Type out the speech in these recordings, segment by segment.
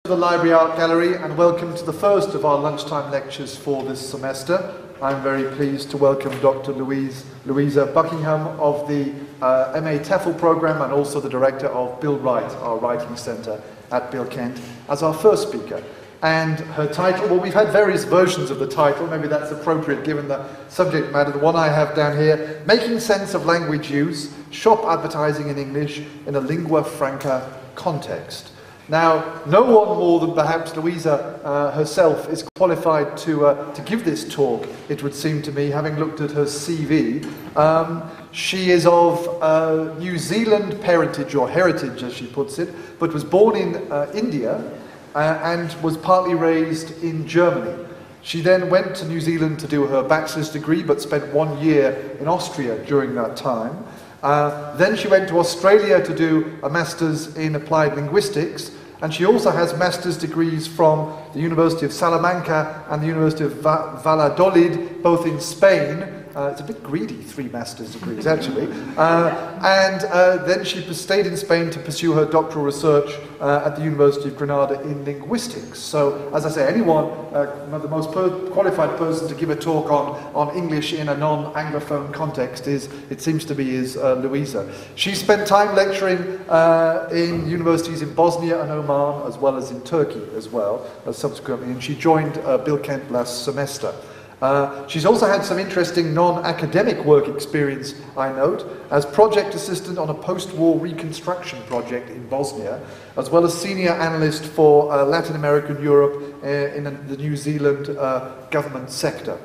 The Library Art Gallery, and welcome to the first of our lunchtime lectures for this semester. I'm very pleased to welcome Dr. Louisa Buckingham of the MA TEFL program and also the director of Bill Wright, our writing centre at Bilkent, as our first speaker. And her title, well, we've had various versions of the title, maybe that's appropriate given the subject matter. The one I have down here, Making Sense of Language Use, Shop Advertising in English in a Lingua Franca Context. Now, no one more than perhaps Louisa herself is qualified to give this talk, it would seem to me, having looked at her CV. She is of New Zealand parentage, or heritage as she puts it, but was born in India and was partly raised in Germany. She then went to New Zealand to do her bachelor's degree, but spent 1 year in Austria during that time. Then she went to Australia to do a master's in applied linguistics, and she also has master's degrees from the University of Salamanca and the University of Valladolid, both in Spain. It's a bit greedy, 3 master's degrees actually. Then she stayed in Spain to pursue her doctoral research at the University of Granada in linguistics. So, as I say, anyone, the most qualified person to give a talk on English in a non-Anglophone context it seems to be Louisa. She spent time lecturing in universities in Bosnia and Oman, as well as in Turkey as well, subsequently, and she joined Bilkent last semester. She's also had some interesting non-academic work experience, I note, as project assistant on a post-war reconstruction project in Bosnia, as well as senior analyst for Latin America and Europe in the New Zealand government sector.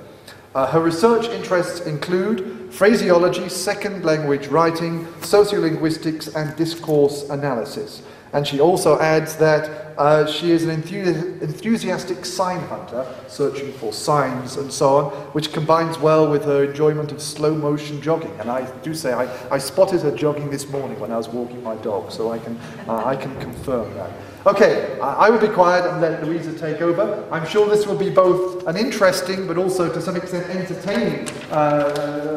Her research interests include phraseology, second language writing, sociolinguistics, and discourse analysis. And she also adds that she is an enthusiastic sign hunter, searching for signs and so on, which combines well with her enjoyment of slow motion jogging. And I do say I spotted her jogging this morning when I was walking my dog, so I can confirm that. Okay, I will be quiet and let Louisa take over. I'm sure this will be both an interesting but also to some extent entertaining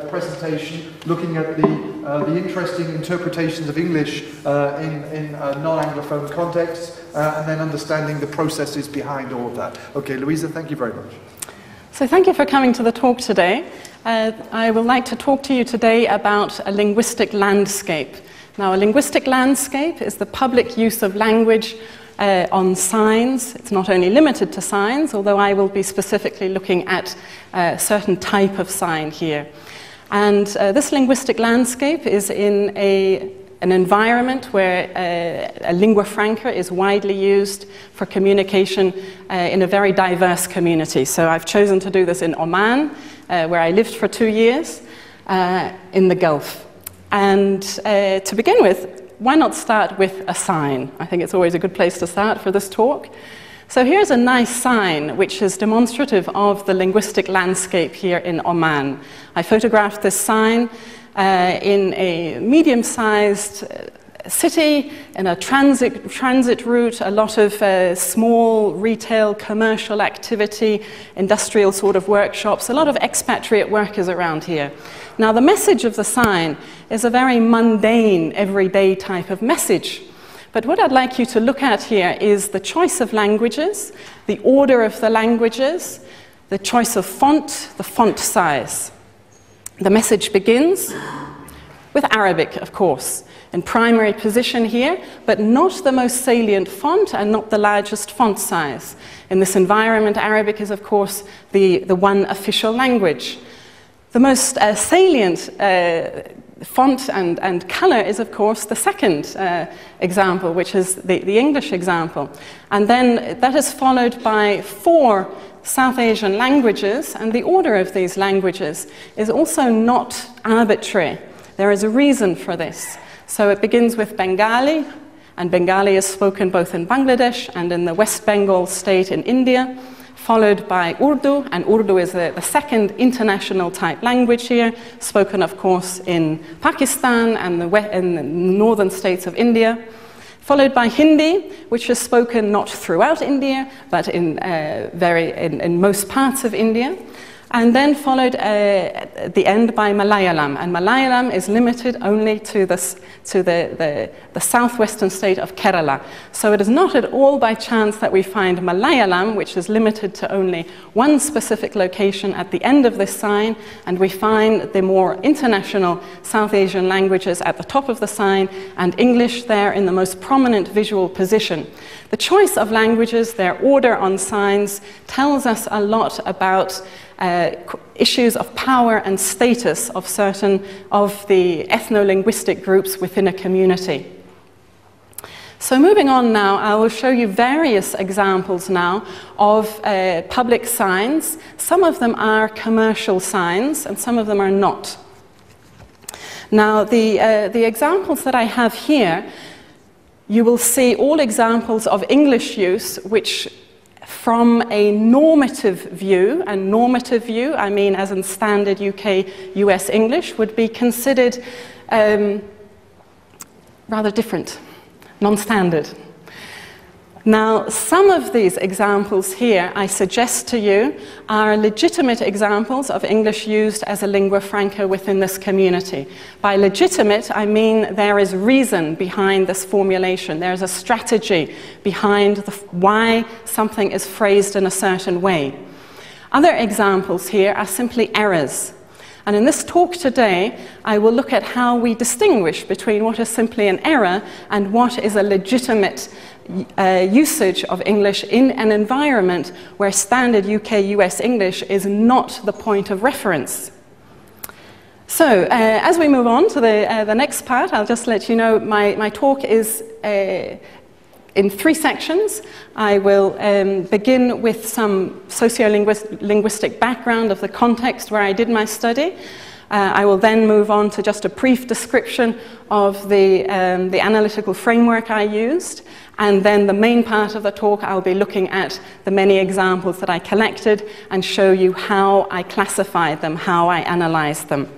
presentation, looking at the interesting interpretations of English in non-Anglophone contexts, and then understanding the processes behind all of that. Okay, Louisa, thank you very much. So thank you for coming to the talk today. I would like to talk to you today about a linguistic landscape. Now, a linguistic landscape is the public use of language on signs. It's not only limited to signs, although I will be specifically looking at a certain type of sign here. And this linguistic landscape is in an environment where a lingua franca is widely used for communication in a very diverse community. So I've chosen to do this in Oman, where I lived for 2 years, in the Gulf. And to begin with, why not start with a sign? I think it's always a good place to start for this talk. So here's a nice sign which is demonstrative of the linguistic landscape here in Oman. I photographed this sign in a medium-sized city, in a transit route, a lot of small retail, commercial activity, industrial sort of workshops, a lot of expatriate workers around here. Now, the message of the sign is a very mundane, everyday type of message. But what I'd like you to look at here is the choice of languages, the order of the languages, the choice of font, the font size. The message begins with Arabic, of course, in primary position here, but not the most salient font and not the largest font size. In this environment, Arabic is, of course, the one official language. The most salient font and color is, of course, the second example, which is the English example. And then that is followed by 4 South Asian languages, and the order of these languages is also not arbitrary. There is a reason for this. So it begins with Bengali, and Bengali is spoken both in Bangladesh and in the West Bengal state in India, followed by Urdu, and Urdu is the second international type language here, spoken of course in Pakistan and in the northern states of India, followed by Hindi, which is spoken not throughout India, but in most parts of India. and then followed at the end by Malayalam. And Malayalam is limited only to the southwestern state of Kerala. So it is not at all by chance that we find Malayalam, which is limited to only one specific location at the end of this sign, and we find the more international South Asian languages at the top of the sign, and English there in the most prominent visual position. The choice of languages, their order on signs, tells us a lot about issues of power and status of certain of the ethno-linguistic groups within a community. So moving on now, I will show you various examples now of public signs. Some of them are commercial signs and some of them are not. Now the examples that I have here, you will see all examples of English use which from a normative view, and normative view I mean as in standard UK, US English, would be considered rather different, non-standard. Now, some of these examples here, I suggest to you, are legitimate examples of English used as a lingua franca within this community. By legitimate, I mean there is reason behind this formulation. There's a strategy behind why something is phrased in a certain way. Other examples here are simply errors. And in this talk today, I will look at how we distinguish between what is simply an error and what is a legitimate usage of English in an environment where standard UK-US English is not the point of reference. So, as we move on to the next part, I'll just let you know my talk is in 3 sections. I will begin with some sociolinguistic background of the context where I did my study. I will then move on to just a brief description of the analytical framework I used, and then the main part of the talk I'll be looking at the many examples that I collected and show you how I classified them, how I analyzed them.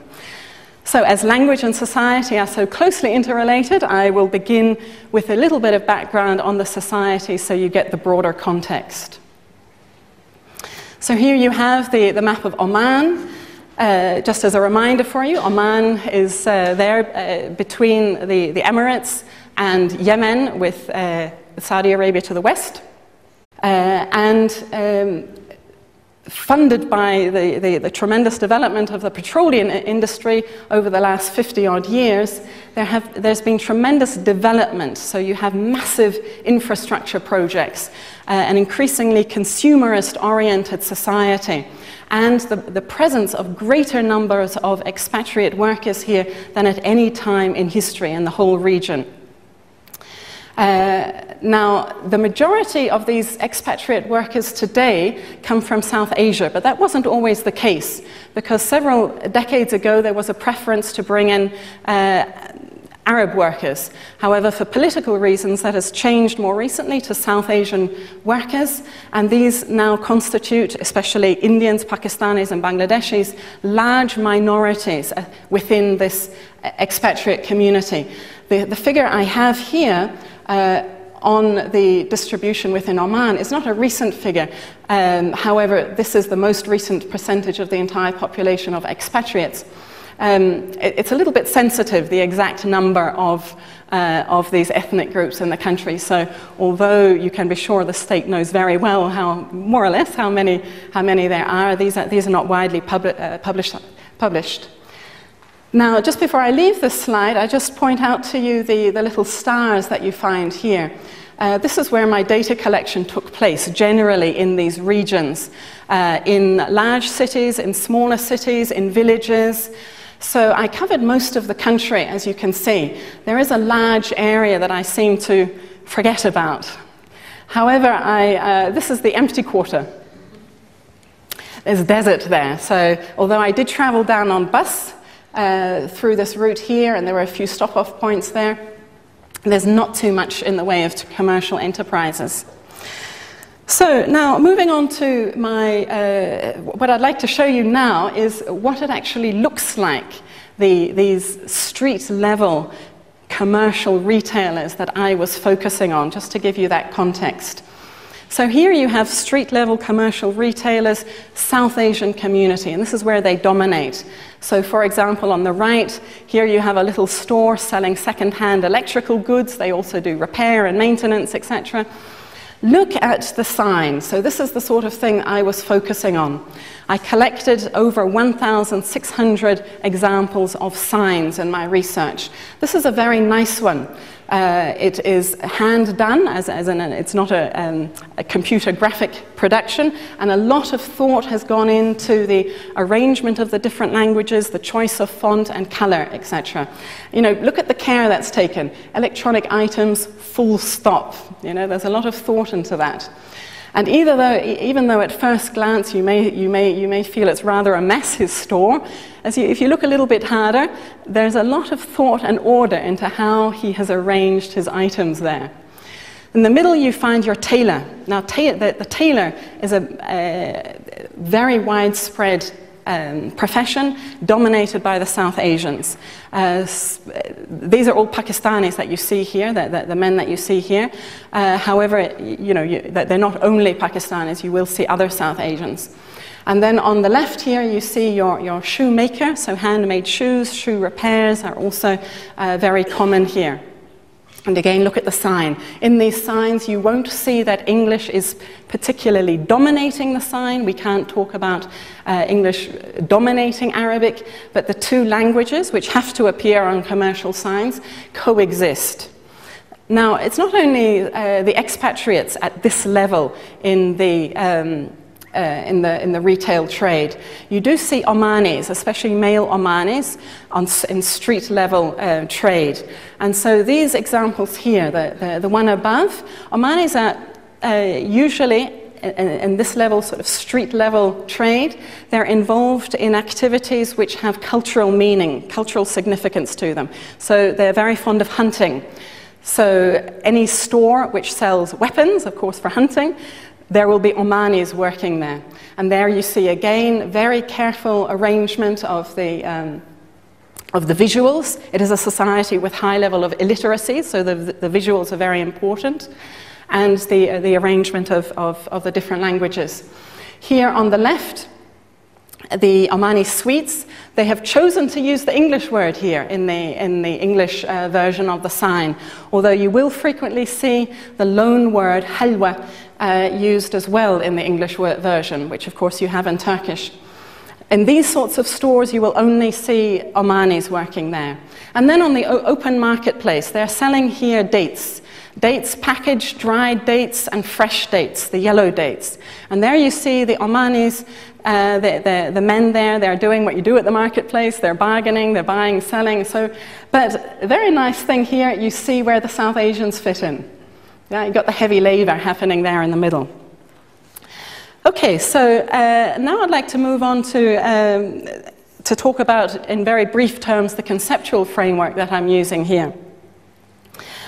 So as language and society are so closely interrelated, I will begin with a little bit of background on the society so you get the broader context. So here you have the map of Oman. Just as a reminder for you, Oman is there between the Emirates and Yemen, with Saudi Arabia to the west. Funded by the tremendous development of the petroleum industry over the last 50-odd years, there's been tremendous development. So you have massive infrastructure projects, an increasingly consumerist-oriented society, and the presence of greater numbers of expatriate workers here than at any time in history in the whole region. Now, the majority of these expatriate workers today come from South Asia, but that wasn't always the case, because several decades ago there was a preference to bring in Arab workers. However, for political reasons, that has changed more recently to South Asian workers, and these now constitute, especially Indians, Pakistanis, and Bangladeshis, large minorities within this expatriate community. The figure I have here on the distribution within Oman is not a recent figure. However, this is the most recent percentage of the entire population of expatriates. It's a little bit sensitive, the exact number of these ethnic groups in the country. So, although you can be sure the state knows very well more or less how many there are, these are not widely published. Now, just before I leave this slide, I just point out to you the little stars that you find here. This is where my data collection took place, generally in these regions, in large cities, in smaller cities, in villages. So I covered most of the country, as you can see. There is a large area that I seem to forget about. However, this is the empty quarter. There's desert there. So although I did travel down on bus through this route here, and there were a few stop-off points there, there's not too much in the way of commercial enterprises. So now, moving on to what I'd like to show you now is what it actually looks like, these street-level commercial retailers that I was focusing on, just to give you that context. So here you have street-level commercial retailers, South Asian community, and this is where they dominate. So for example, on the right, here you have a little store selling second-hand electrical goods. They also do repair and maintenance, etc. Look at the sign. So this is the sort of thing I was focusing on. I collected over 1,600 examples of signs in my research. This is a very nice one. It is hand done, as in it's not a computer graphic production, and a lot of thought has gone into the arrangement of the different languages, the choice of font and color, etc. You know, look at the care that's taken. Electronic items, full stop. You know, there's a lot of thought into that. And even though at first glance you may feel it's rather a mess, his store, if you look a little bit harder, there's a lot of thought and order into how he has arranged his items there. In the middle you find your tailor. Now the tailor is a very widespread profession dominated by the South Asians. These are all Pakistanis that you see here, the men that you see here. However, you know, they're not only Pakistanis, you will see other South Asians. And then on the left here you see your shoemaker, so handmade shoes, shoe repairs are also very common here. And again, look at the sign. In these signs, you won't see that English is particularly dominating the sign. We can't talk about English dominating Arabic, but the two languages, which have to appear on commercial signs, coexist. Now, it's not only the expatriates at this level in the retail trade. You do see Omanis, especially male Omanis, in street-level trade. And so these examples here, the one above, Omanis are usually, in this level, sort of street-level trade, they're involved in activities which have cultural meaning, cultural significance to them. So they're very fond of hunting. So any store which sells weapons, of course, for hunting, there will be Omanis working there. And there you see, again, very careful arrangement of the visuals. It is a society with high level of illiteracy, so the visuals are very important, and the arrangement of the different languages. Here on the left, the Omani sweets, they have chosen to use the English word here in the English version of the sign, although you will frequently see the loan word halwa used as well in the English version, which of course you have in Turkish. In these sorts of stores, you will only see Omanis working there. And then on the open marketplace, they're selling here dates. Dates, packaged, dried dates, and fresh dates, the yellow dates. And there you see the Omanis, the men there, they're doing what you do at the marketplace, they're bargaining, they're buying, selling. But a very nice thing here, you see where the South Asians fit in. Yeah, you've got the heavy labour happening there in the middle. Okay, so now I'd like to move on to talk about, in very brief terms, the conceptual framework that I'm using here.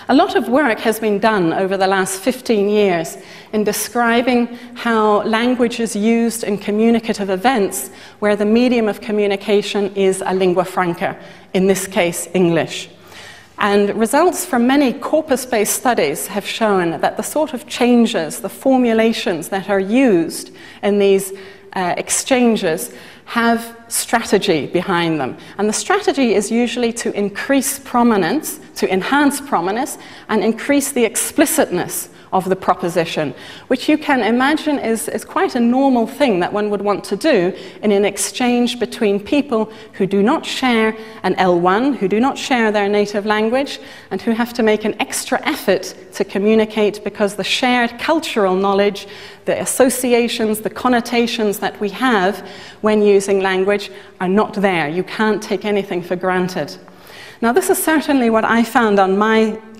A lot of work has been done over the last 15 years in describing how language is used in communicative events where the medium of communication is a lingua franca, in this case, English. And results from many corpus-based studies have shown that the sort of changes, the formulations that are used in these exchanges have strategy behind them. And the strategy is usually to increase prominence, to enhance prominence, and increase the explicitness of the proposition, which you can imagine is quite a normal thing that one would want to do in an exchange between people who do not share an L1, who do not share their native language, and who have to make an extra effort to communicate because the shared cultural knowledge, the associations, the connotations that we have when using language are not there. You can't take anything for granted. Now, this is certainly what I found on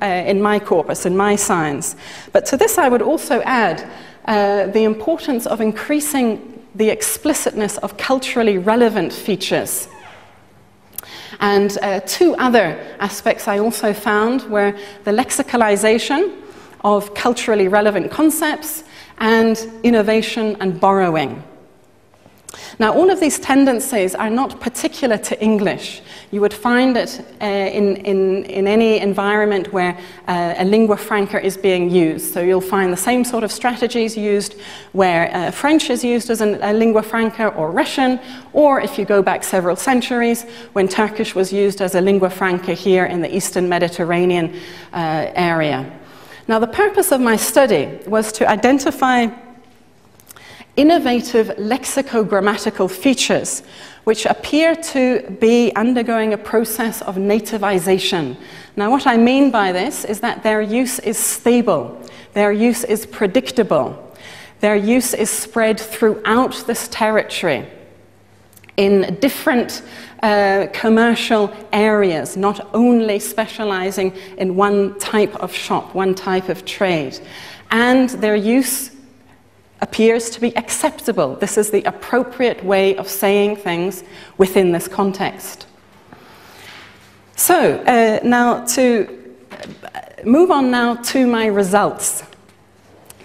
in my corpus, in my science. But to this, I would also add the importance of increasing the explicitness of culturally relevant features. And two other aspects I also found were the lexicalization of culturally relevant concepts and innovation and borrowing. Now, all of these tendencies are not particular to English. You would find it in any environment where a lingua franca is being used. So you'll find the same sort of strategies used where French is used as a lingua franca, or Russian, or if you go back several centuries, when Turkish was used as a lingua franca here in the Eastern Mediterranean area. Now, the purpose of my study was to identify innovative lexicogrammatical features which appear to be undergoing a process of nativization. Now, what I mean by this is that their use is stable, their use is predictable, their use is spread throughout this territory in different commercial areas, not only specializing in one type of shop, one type of trade. And their use appears to be acceptable. This is the appropriate way of saying things within this context. So, now to move on now to my results.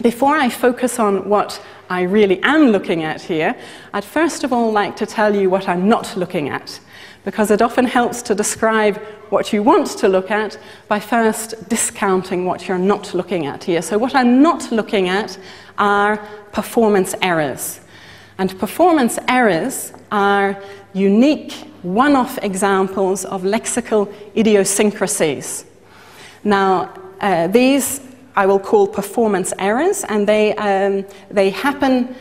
Before I focus on what I really am looking at here, I'd first of all like to tell you what I'm not looking at, because it often helps to describe what you want to look at by first discounting what you're not looking at here. So what I'm not looking at are performance errors. And performance errors are unique, one-off examples of lexical idiosyncrasies. Now, these I will call performance errors, and they happen,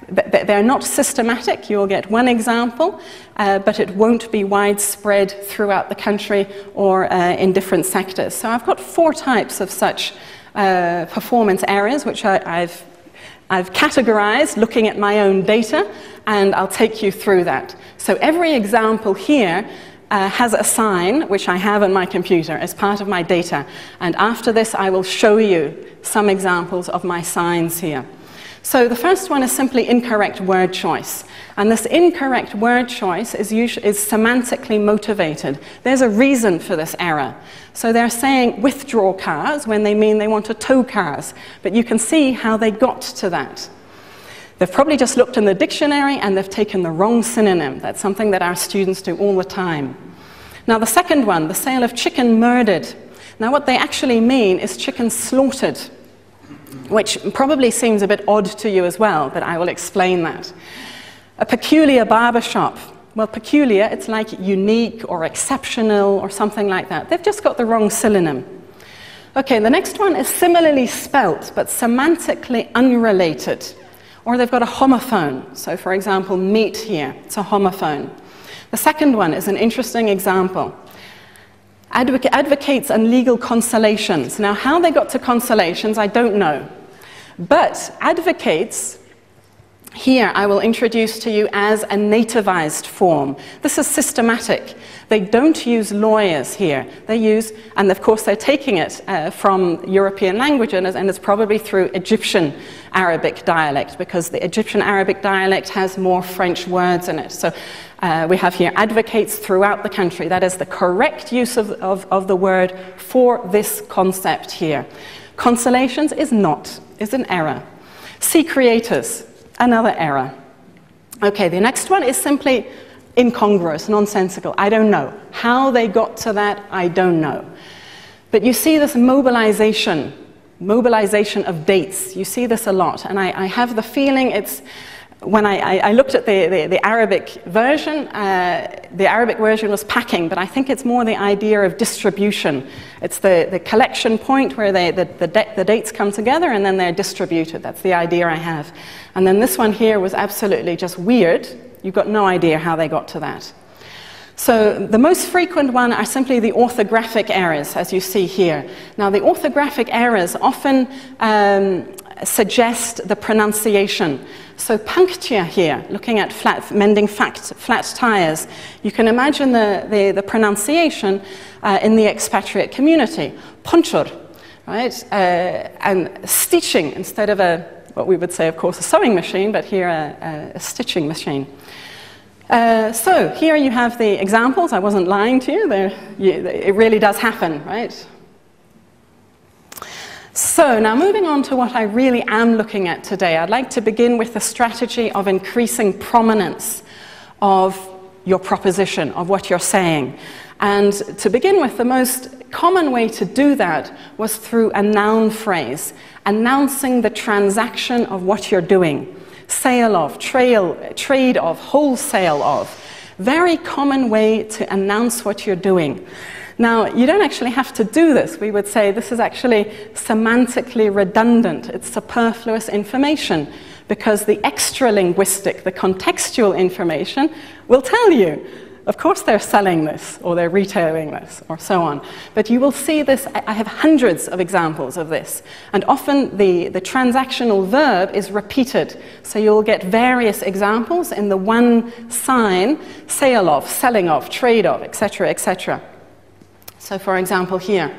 they're not systematic. You'll get one example, but it won't be widespread throughout the country or in different sectors. So I've got 4 types of such performance errors, which I've categorized looking at my own data, and I'll take you through that. So every example here has a sign, which I have on my computer as part of my data. And after this, I will show you some examples of my signs here. So the first one is simply incorrect word choice. And this incorrect word choice is semantically motivated. There's a reason for this error. So they're saying withdraw cars when they mean they want to tow cars. But you can see how they got to that. They've probably just looked in the dictionary and they've taken the wrong synonym. That's something that our students do all the time. Now the second one, the sale of chicken murdered. Now what they actually mean is chicken slaughtered, which probably seems a bit odd to you as well, but I will explain that. A peculiar barbershop. Well, peculiar, it's like unique or exceptional or something like that. They've just got the wrong synonym. Okay, the next one is similarly spelt, but semantically unrelated. Or they've got a homophone. So, for example, meat here, it's a homophone. The second one is an interesting example. Advocates and legal consolations. Now, how they got to consolations, I don't know. But advocates, here I will introduce to you as a nativized form. This is systematic. They don't use lawyers here. They use, and of course they're taking it from European languages, and it's probably through Egyptian Arabic dialect, because the Egyptian Arabic dialect has more French words in it. So we have here advocates throughout the country. That is the correct use of the word for this concept here. Consolations is an error. See creators, another error. Okay, the next one is simply incongruous, nonsensical. I don't know. How they got to that, I don't know. But you see this mobilization of dates. You see this a lot. And I have the feeling it's, when I looked at the Arabic version was packing, but I think it's more the idea of distribution. It's the collection point where the dates come together and then they're distributed. That's the idea I have. And then this one here was absolutely just weird. You've got no idea how they got to that. So the most frequent one are simply the orthographic errors, as you see here. Now, the orthographic errors often suggest the pronunciation. So puncture here, looking at mending flat tires, you can imagine the pronunciation in the expatriate community. Puncture, right? And stitching instead of what we would say, of course, a sewing machine, but here a stitching machine. So here you have the examples. I wasn't lying to you. It really does happen, right? So now moving on to what I really am looking at today, I'd like to begin with the strategy of increasing prominence of your proposition, of what you're saying. And to begin with, the most common way to do that was through a noun phrase, announcing the transaction of what you're doing. Sale of, trade of, wholesale of. Very common way to announce what you're doing. Now, you don't actually have to do this. We would say this is actually semantically redundant. It's superfluous information because the extra-linguistic, the contextual information will tell you, of course they're selling this or they're retailing this or so on. But you will see this, I have hundreds of examples of this. And often the transactional verb is repeated. So you'll get various examples in the one sign, sale of, selling of, trade of, etc., etc. So for example here.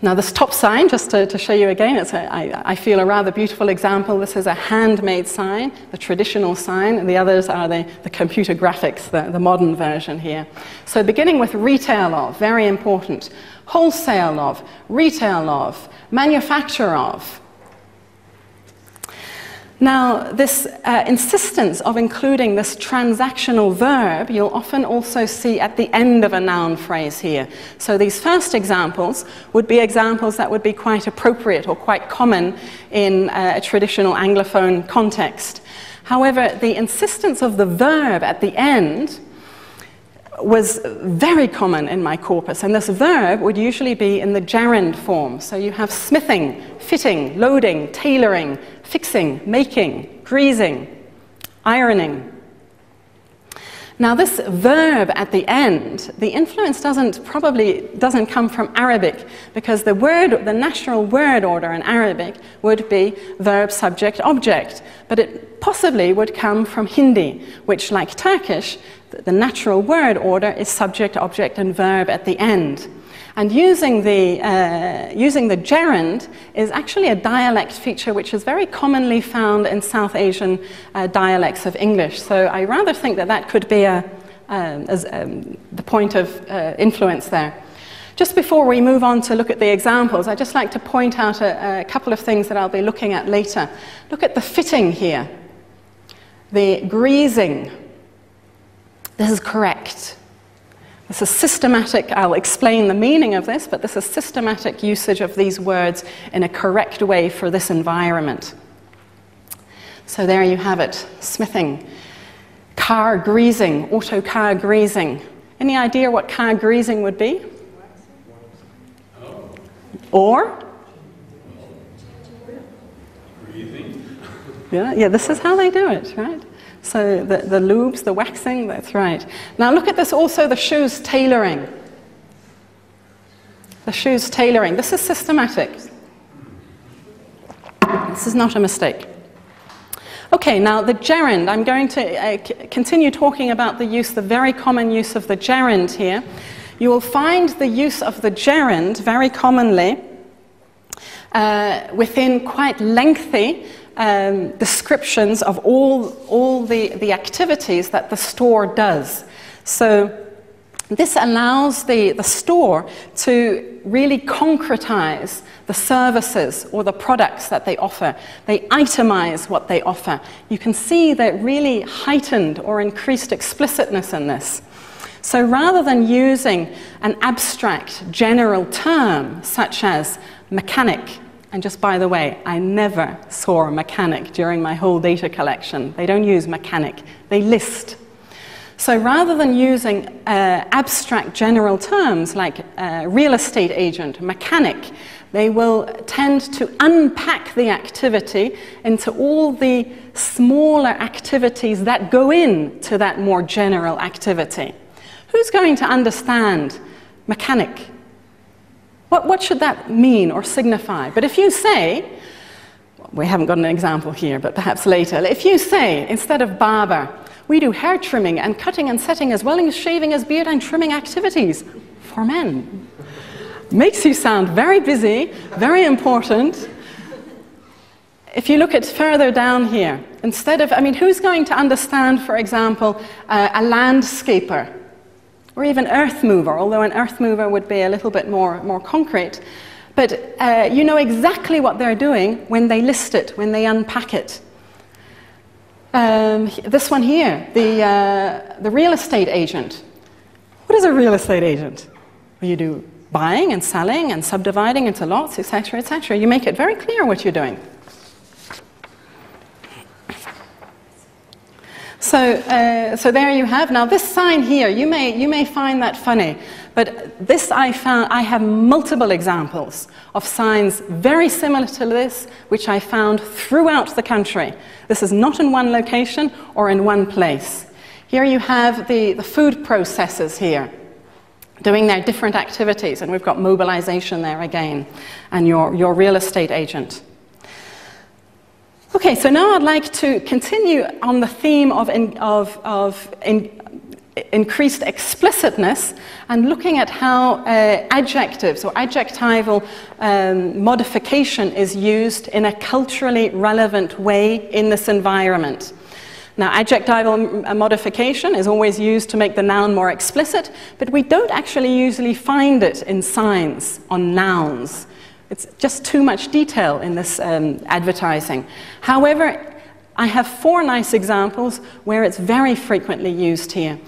Now this top sign, just to show you again, it's I feel a rather beautiful example. This is a handmade sign, the traditional sign, and the others are the computer graphics, the modern version here. So beginning with retail of, very important. Wholesale of, retail of, manufacture of. Now, this insistence of including this transactional verb, you'll often also see at the end of a noun phrase here. So these first examples would be examples that would be quite appropriate or quite common in a traditional Anglophone context. However, the insistence of the verb at the end was very common in my corpus, and this verb would usually be in the gerund form. So you have smithing, fitting, loading, tailoring, fixing, making, greasing, ironing. Now this verb at the end, the influence probably doesn't come from Arabic, because the natural word order in Arabic would be verb, subject, object, but it possibly would come from Hindi, which, like Turkish, the natural word order is subject, object, and verb at the end. And using the gerund is actually a dialect feature which is very commonly found in South Asian dialects of English. So I rather think that could be the point of influence there. Just before we move on to look at the examples, I'd just like to point out a couple of things that I'll be looking at later. Look at the fitting here, the greasing. This is correct. This is systematic. I'll explain the meaning of this, but this is systematic usage of these words in a correct way for this environment. So there you have it, smithing. Car greasing, auto car greasing. Any idea what car greasing would be? Or? Yeah, this is how they do it, right? So the lubes, the waxing, that's right. Now look at this also, the shoes tailoring. The shoes tailoring. This is systematic. This is not a mistake. Okay, now the gerund. I'm going to continue talking about the very common use of the gerund here. You will find the use of the gerund very commonly within quite lengthy descriptions of all the activities that the store does. So this allows the store to really concretize the services or the products that they offer. They itemize what they offer. You can see the really heightened or increased explicitness in this. So rather than using an abstract general term such as mechanic, and just by the way, I never saw a mechanic during my whole data collection. They don't use mechanic, they list. So rather than using abstract general terms like real estate agent, mechanic, they will tend to unpack the activity into all the smaller activities that go into that more general activity. Who's going to understand mechanic? What should that mean or signify? But if you say, we haven't got an example here, but perhaps later. If you say, instead of barber, we do hair trimming and cutting and setting as well as shaving as beard and trimming activities for men. Makes you sound very busy, very important. If you look at further down here, instead of, who's going to understand, for example, a landscaper? or even earth mover, although an earth mover would be a little bit more concrete. But you know exactly what they're doing when they list it, when they unpack it. This one here, the real estate agent. What is a real estate agent? Well, you do buying and selling and subdividing into lots, etc., etc. You make it very clear what you're doing. So there you have. Now this sign here, you may find that funny, but this I have multiple examples of signs very similar to this, which I found throughout the country. This is not in one location or in one place. Here you have the food processors here, doing their different activities, and we've got mobilization there again, and your real estate agent. Okay, so now I'd like to continue on the theme of increased explicitness and looking at how adjectives or adjectival modification is used in a culturally relevant way in this environment. Now, adjectival modification is always used to make the noun more explicit, but we don't actually usually find it in signs on nouns. It's just too much detail in this advertising. However, I have 4 nice examples where it's very frequently used here.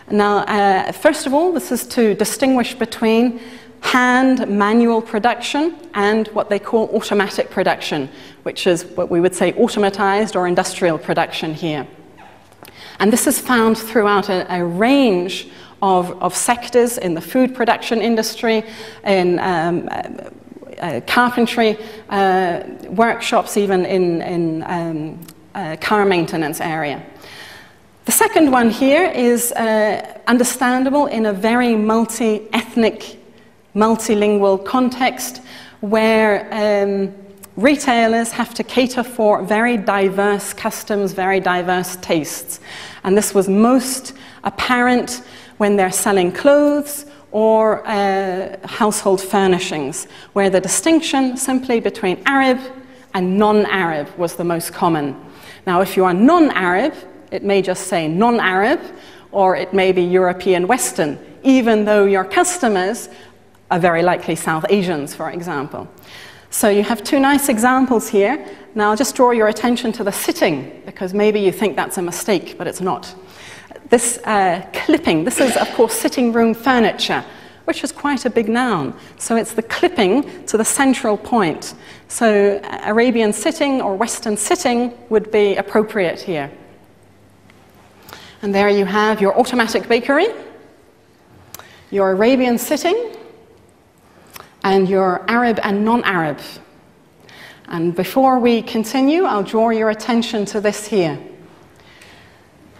Now, first of all, this is to distinguish between hand, manual production and what they call automatic production, which is what we would say automatized or industrial production here. And this is found throughout a range of sectors in the food production industry, in carpentry workshops, even in car maintenance area. The second one here is understandable in a very multi-ethnic, multilingual context where retailers have to cater for very diverse customs, very diverse tastes. And this was most apparent when they're selling clothes or household furnishings, where the distinction simply between Arab and non-Arab was the most common. Now, if you are non-Arab, it may just say non-Arab, or it may be European Western, even though your customers are very likely South Asians, for example. So you have 2 nice examples here. Now, I'll just draw your attention to the sitting, because maybe you think that's a mistake, but it's not. This clipping, this is, of course, sitting room furniture, which is quite a big noun. So it's the clipping to the central point. So Arabian sitting or Western sitting would be appropriate here. And there you have your automatic bakery, your Arabian sitting, and your Arab and non-Arab. And before we continue, I'll draw your attention to this here.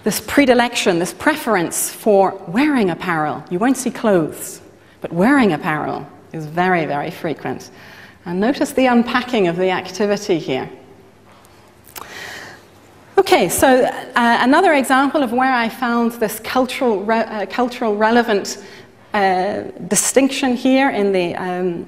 This predilection, this preference for wearing apparel. You won't see clothes, but wearing apparel is very, very frequent. And notice the unpacking of the activity here. Okay, so another example of where I found this cultural relevant distinction here in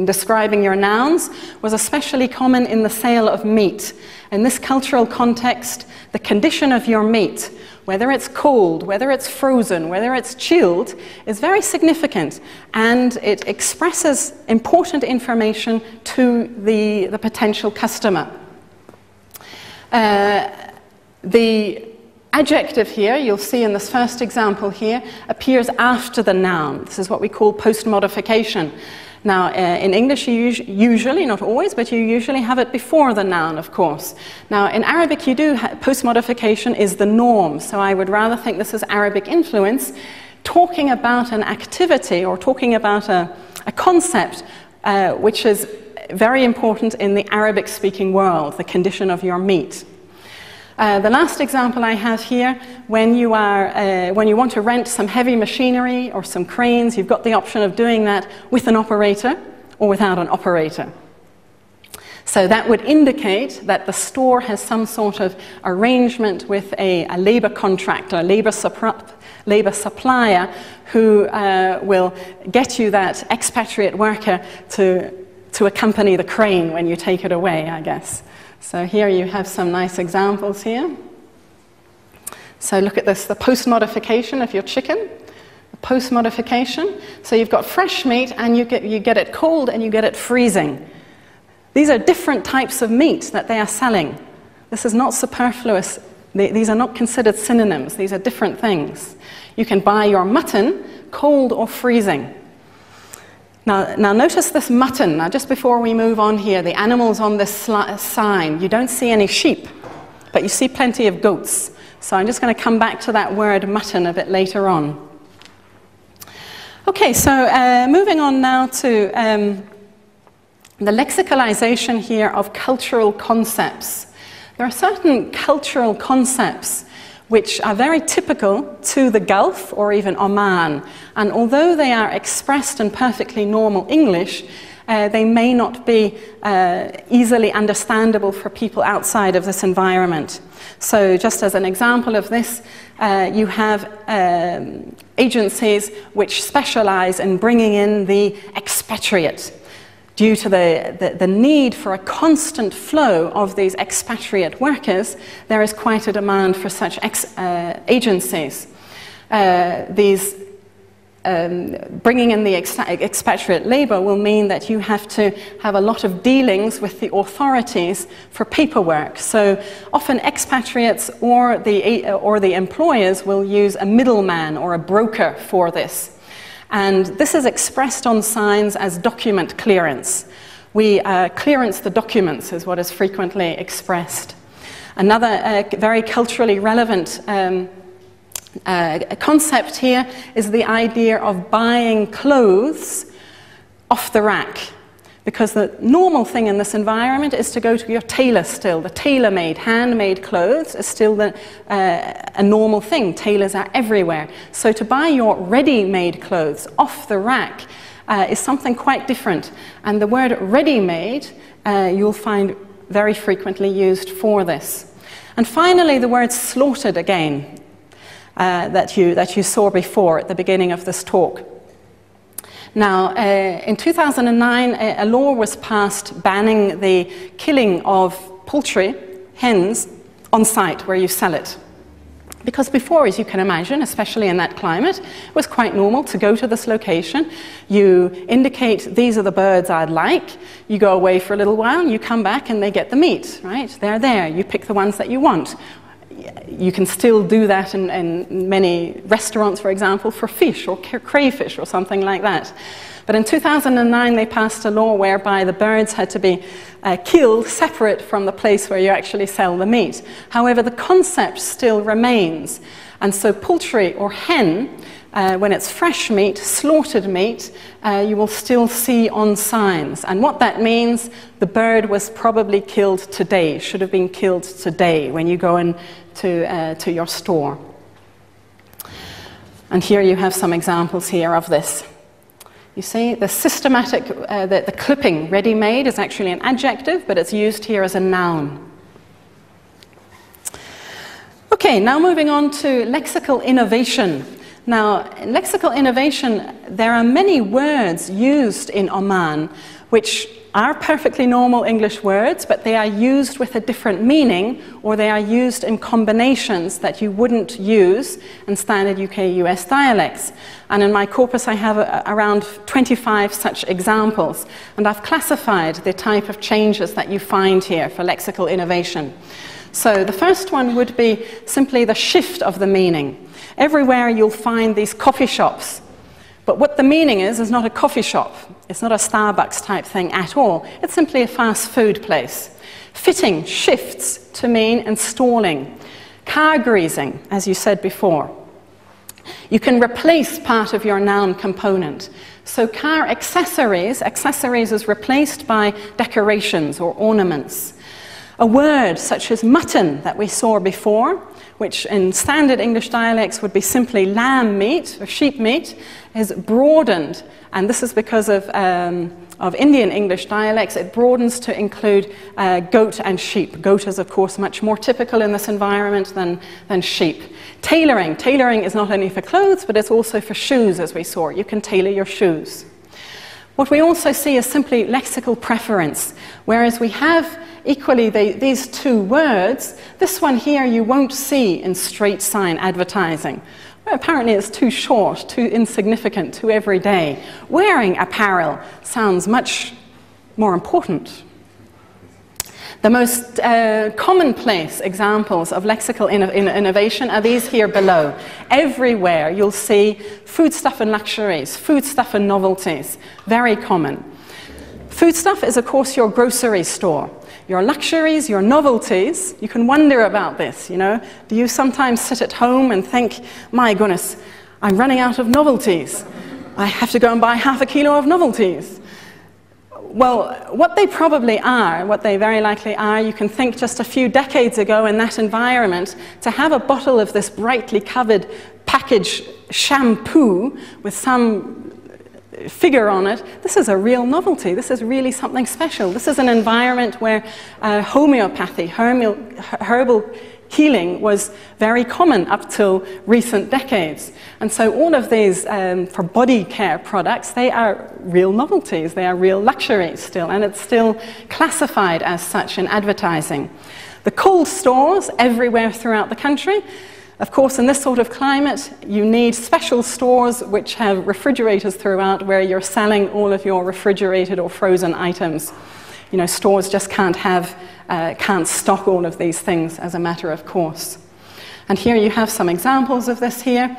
describing your nouns was especially common in the sale of meat. In this cultural context, the condition of your meat, whether it's cold, whether it's frozen, whether it's chilled, is very significant, and it expresses important information to the potential customer. The adjective here, you'll see in this first example here, appears after the noun. This is what we call post-modification. Now, in English, you usually, not always, but you usually have it before the noun, of course. Now, in Arabic, you do post-modification is the norm, so I would rather think this is Arabic influence, talking about an activity or talking about a concept which is very important in the Arabic-speaking world, the condition of your meat. The last example I have here, when you want to rent some heavy machinery or some cranes, you've got the option of doing that with an operator or without an operator. So that would indicate that the store has some sort of arrangement with a labor contractor, a labor supplier who will get you that expatriate worker to accompany the crane when you take it away, I guess. So here you have some nice examples here. So look at this, the post-modification of your chicken. post-modification. So you've got fresh meat, and you get it cold, and you get it freezing. These are different types of meat that they are selling. This is not superfluous. These are not considered synonyms. These are different things. You can buy your mutton cold or freezing. Now notice this mutton. Now, just before we move on here, the animals on this sign, you don't see any sheep, but you see plenty of goats. So I'm just going to come back to that word mutton a bit later on. Okay, so moving on now to the lexicalization here of cultural concepts. There are certain cultural concepts which are very typical to the Gulf or even Oman, and although they are expressed in perfectly normal English, they may not be easily understandable for people outside of this environment. So just as an example of this, you have agencies which specialize in bringing in the expatriate. Due to the need for a constant flow of these expatriate workers, there is quite a demand for such agencies. Bringing in the expatriate labor will mean that you have to have a lot of dealings with the authorities for paperwork. So often expatriates or the employers will use a middleman or a broker for this. And this is expressed on signs as document clearance. We clearance the documents is what is frequently expressed. Another very culturally relevant concept here is the idea of buying clothes off the rack. Because the normal thing in this environment is to go to your tailor still. The tailor-made, handmade clothes is still a normal thing. Tailors are everywhere. So to buy your ready-made clothes off the rack is something quite different. And the word ready-made you'll find very frequently used for this. And finally, the word slaughtered again that you saw before at the beginning of this talk. Now, in 2009, a law was passed banning the killing of poultry, hens, on site where you sell it. Because before, as you can imagine, especially in that climate, it was quite normal to go to this location. You indicate, these are the birds I'd like. You go away for a little while, and you come back, and they get the meat, right? They're there. You pick the ones that you want. You can still do that in many restaurants, for example, for fish or crayfish or something like that. But in 2009, they passed a law whereby the birds had to be killed separate from the place where you actually sell the meat. However, the concept still remains. And so poultry or hen, when it's fresh meat, slaughtered meat, you will still see on signs. And what that means, the bird was probably killed today, should have been killed today when you go in to your store. And here you have some examples here of this. You see, the systematic, the clipping, ready-made, is actually an adjective, but it's used here as a noun. Okay, now moving on to lexical innovation. Now, in lexical innovation, there are many words used in Oman which are perfectly normal English words, but they are used with a different meaning, or they are used in combinations that you wouldn't use in standard UK-US dialects. And in my corpus, I have around 25 such examples, and I've classified the type of changes that you find here for lexical innovation. So the first one would be simply the shift of the meaning. Everywhere you'll find these coffee shops. But what the meaning is not a coffee shop. It's not a Starbucks type thing at all. It's simply a fast food place. Fitting shifts to mean installing. Car greasing, as you said before. You can replace part of your noun component. So car accessories is replaced by decorations or ornaments. A word such as mutton that we saw before, which in standard English dialects would be simply lamb meat or sheep meat, is broadened, and this is because of Indian English dialects. It broadens to include goat and sheep. Goat is, of course, much more typical in this environment than sheep. Tailoring. Tailoring is not only for clothes, but it's also for shoes, as we saw. You can tailor your shoes. What we also see is simply lexical preference, whereas we have Equally, these two words, this one here you won't see in straight sign advertising. Well, apparently it's too short, too insignificant, too everyday. Wearing apparel sounds much more important. The most commonplace examples of lexical innovation are these here below. Everywhere you'll see foodstuff and luxuries, foodstuff and novelties, very common. Foodstuff is, of course, your grocery store. Your luxuries, your novelties, you can wonder about this, you know. Do you sometimes sit at home and think, my goodness, I'm running out of novelties. I have to go and buy half a kilo of novelties. Well, what they probably are, what they very likely are, you can think just a few decades ago in that environment, to have a bottle of this brightly covered package shampoo with some figure on it, this is a real novelty. This is really something special. This is an environment where homeopathy, herbal healing was very common up till recent decades. And so all of these, for body care products, they are real novelties. They are real luxuries still, and it's still classified as such in advertising. The cold stores everywhere throughout the country. Of course, in this sort of climate, you need special stores which have refrigerators throughout where you're selling all of your refrigerated or frozen items. You know, stores just can't stock all of these things as a matter of course. And here you have some examples of this here.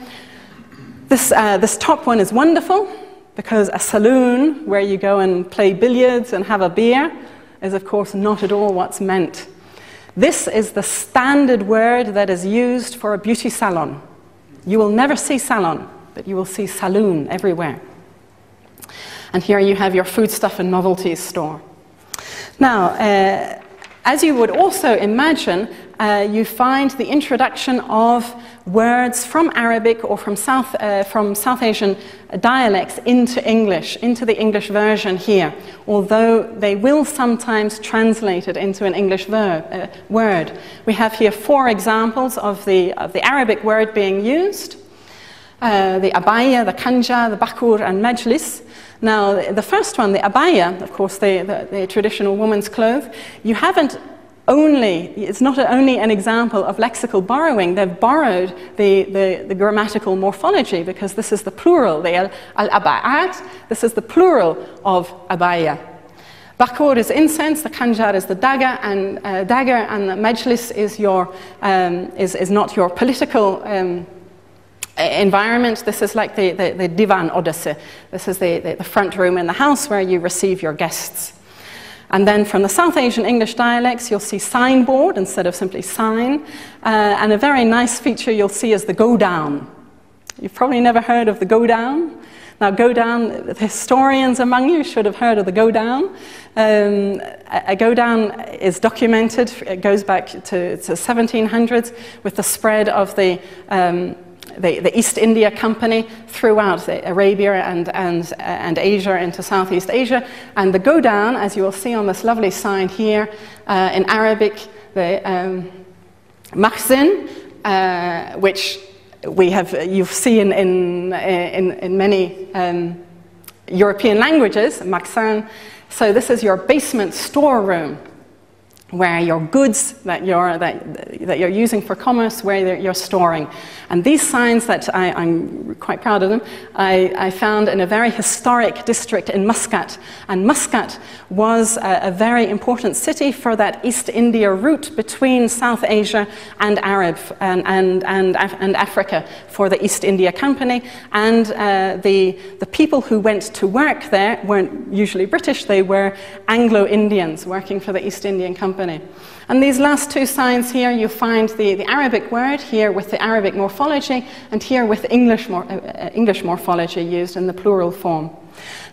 This top one is wonderful because a saloon where you go and play billiards and have a beer is, of course, not at all what's meant. This is the standard word that is used for a beauty salon. You will never see salon, but you will see saloon everywhere. And here you have your foodstuff and novelties store. Now, as you would also imagine, you find the introduction of words from Arabic or from South Asian dialects into English, into the English version here, although they will sometimes translate it into an English word. We have here 4 examples of the Arabic word being used. The abaya, the kanja, the bakur, and majlis. Now, the first one, the abaya, of course, the traditional woman's clothes, you haven't only, it's not only an example of lexical borrowing, they've borrowed the grammatical morphology, because this is the plural, the al-aba'at, this is the plural of abaya. Bakur is incense, the kanjar is the dagger, and the majlis is is not your political environment. This is like the divan odası. This is the front room in the house where you receive your guests. And then from the South Asian English dialects, you'll see signboard instead of simply sign. And a very nice feature you'll see is the go down. You've probably never heard of the go down. Now, go down, the historians among you should have heard of the go down. A go down is documented, it goes back to 1700s with the spread of the East India Company throughout Arabia and Asia into Southeast Asia. And the go down, as you will see on this lovely sign here, in Arabic, the makhzin, which you've seen in many European languages, makhzan. So this is your basement storeroom, where your goods that you're using for commerce, where you're storing. And these signs that I'm quite proud of them, I found in a very historic district in Muscat. And Muscat was a very important city for that East India route between South Asia and and Africa for the East India Company. And the people who went to work there weren't usually British, they were Anglo-Indians working for the East Indian Company. And these last 2 signs here, you find the Arabic word here with the Arabic morphology, and here with English morphology used in the plural form.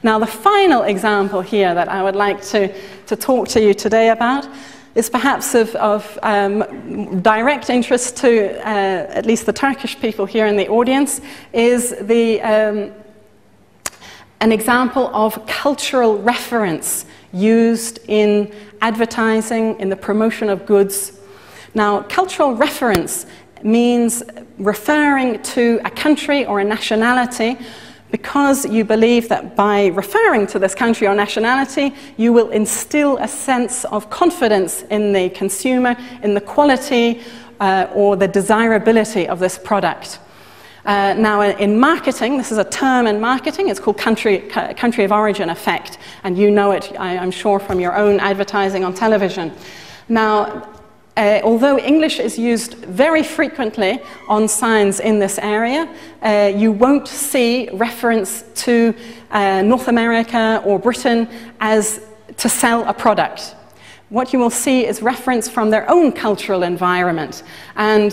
Now, the final example here that I would like to talk to you today about is perhaps of direct interest to at least the Turkish people here in the audience, is an example of cultural reference used in advertising, in the promotion of goods. Now, cultural reference means referring to a country or a nationality because you believe that by referring to this country or nationality, you will instill a sense of confidence in the consumer, in the quality or the desirability of this product. Now, in marketing, this is a term in marketing, it's called country of origin effect, and you know it, I'm sure, from your own advertising on television. Now, although English is used very frequently on signs in this area, you won't see reference to North America or Britain as to sell a product. What you will see is reference from their own cultural environment. And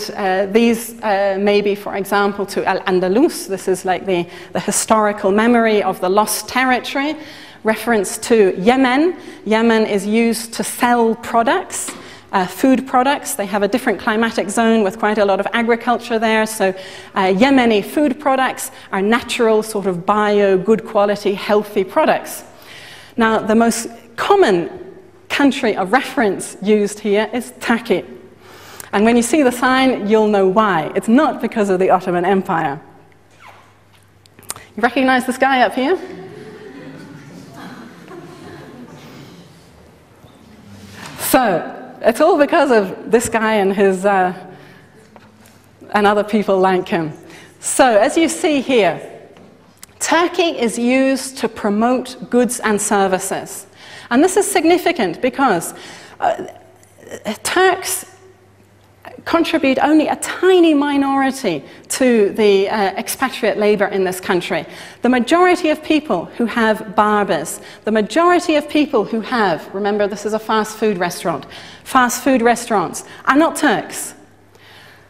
these may be, for example, to Al-Andalus. This is like the historical memory of the lost territory. Reference to Yemen. Yemen is used to sell products. Food products. They have a different climatic zone with quite a lot of agriculture there, so Yemeni food products are natural, sort of bio, good quality, healthy products. Now, the most common country of reference used here is Turkey. And when you see the sign, you'll know why. It's not because of the Ottoman Empire. You recognize this guy up here? So, it's all because of this guy and his and other people like him. So, as you see here, Turkey is used to promote goods and services. And this is significant because Turks contribute only a tiny minority to the expatriate labor in this country. The majority of people who have barbers, the majority of people who have, remember this is a fast food restaurant, fast food restaurants are not Turks.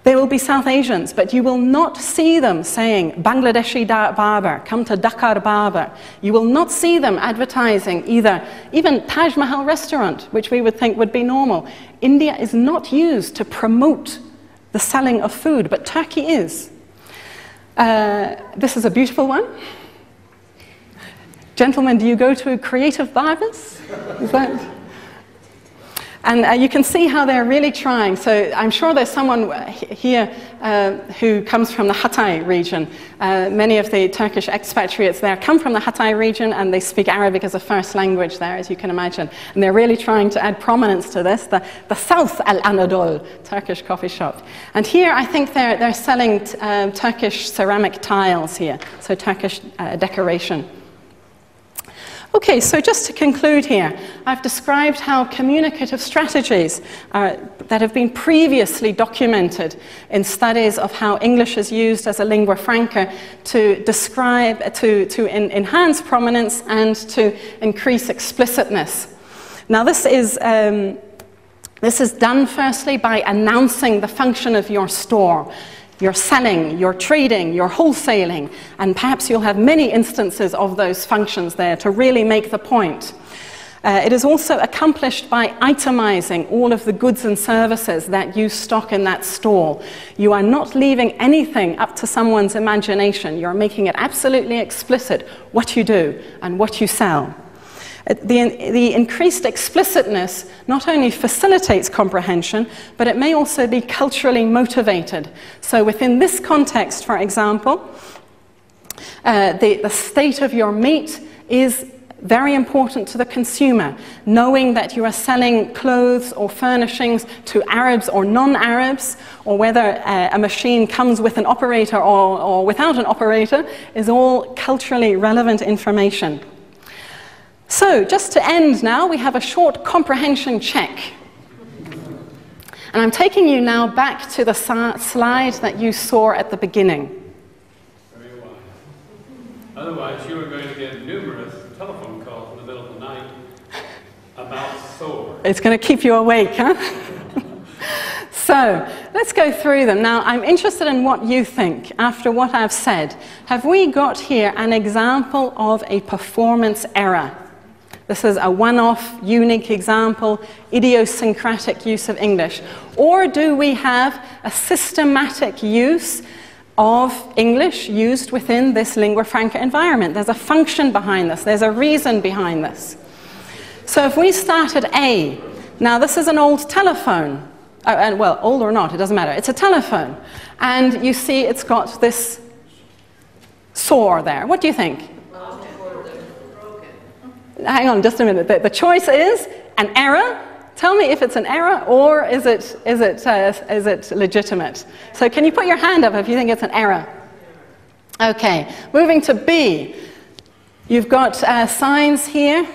They will be South Asians, but you will not see them saying Bangladeshi barber, come to Dhaka barber. You will not see them advertising even Taj Mahal restaurant, which we would think would be normal. India is not used to promote the selling of food, but Turkey is. This is a beautiful one. Gentlemen, do you go to creative barbers? Is that? And you can see how they're really trying. So I'm sure there's someone here who comes from the Hatay region. Many of the Turkish expatriates there come from the Hatay region, and they speak Arabic as a first language there, as you can imagine. And they're really trying to add prominence to this, the South Al-Anadolu Turkish coffee shop. And here I think they're selling Turkish ceramic tiles here, so Turkish decoration. Okay, so just to conclude here, I've described how communicative strategies that have been previously documented in studies of how English is used as a lingua franca to describe, to enhance prominence and to increase explicitness. Now this is done firstly by announcing the function of your store. You're selling, you're trading, you're wholesaling, and perhaps you'll have many instances of those functions there to really make the point. It is also accomplished by itemizing all of the goods and services that you stock in that store. You are not leaving anything up to someone's imagination. You're making it absolutely explicit what you do and what you sell. The increased explicitness not only facilitates comprehension, but it may also be culturally motivated. So within this context, for example, the state of your meat is very important to the consumer. Knowing that you are selling clothes or furnishings to Arabs or non-Arabs, or whether a machine comes with an operator or without an operator, is all culturally relevant information. So, just to end now, we have a short comprehension check. And I'm taking you now back to the slide that you saw at the beginning. Very wise. Otherwise, you are going to get numerous telephone calls in the middle of the night about sore. It's going to keep you awake, huh? So, let's go through them. Now, I'm interested in what you think after what I've said. Have we got here an example of a performance error? This is a one-off, unique example, idiosyncratic use of English. Or do we have a systematic use of English used within this lingua franca environment? There's a function behind this. There's a reason behind this. So if we start at A, now this is an old telephone. Well, old or not, it doesn't matter. It's a telephone. And you see it's got this sore there. What do you think? Hang on just a minute. The choice is an error. Tell me if it's an error or is it legitimate. So can you put your hand up if you think it's an error? Okay, moving to B. You've got signs here.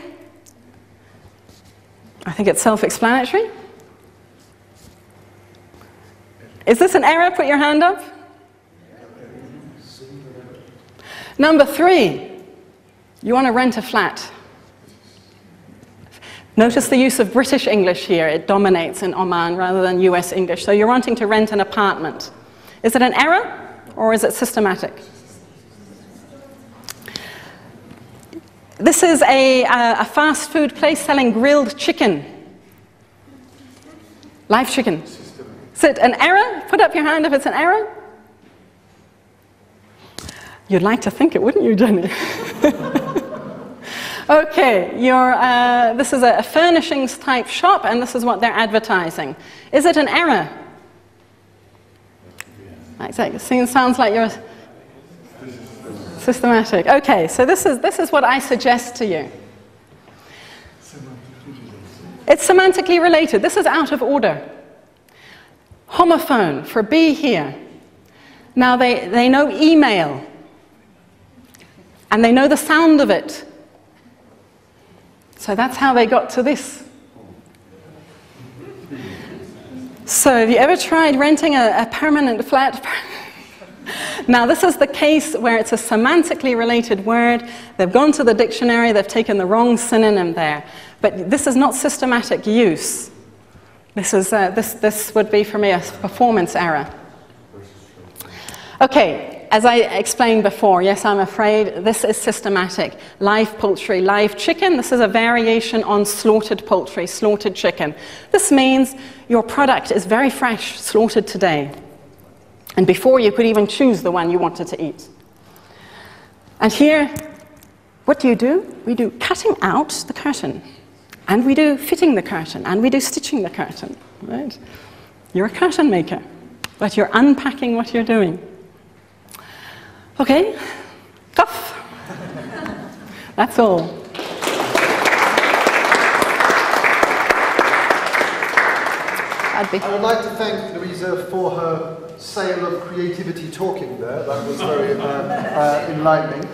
I think it's self-explanatory. Is this an error? Put your hand up. Number 3, you want to rent a flat. Notice the use of British English here. It dominates in Oman rather than US English. So you're wanting to rent an apartment. Is it an error or is it systematic? This is a fast food place selling grilled chicken. Live chicken. Is it an error? Put up your hand if it's an error. You'd like to think it, wouldn't you, Jenny? Okay, this is a furnishings type shop and this is what they're advertising. Is it an error? It sounds like you're systematic. Okay, so this is what I suggest to you. It's semantically related. This is out of order. Homophone for B here. Now they know email and they know the sound of it. So that's how they got to this. So have you ever tried renting a permanent flat? Now this is the case where it's a semantically related word. They've gone to the dictionary, they've taken the wrong synonym there. But this is not systematic use. This would be for me a performance error. Okay. As I explained before, yes, I'm afraid this is systematic. Live poultry, live chicken, this is a variation on slaughtered poultry, slaughtered chicken. This means your product is very fresh, slaughtered today. And before you could even choose the one you wanted to eat. And here, what do? We do cutting out the curtain. And we do fitting the curtain. And we do stitching the curtain. Right? You're a curtain maker, but you're unpacking what you're doing. Okay, tough. That's all. I would like to thank Louisa for her sale of creativity talking there. That was very enlightening.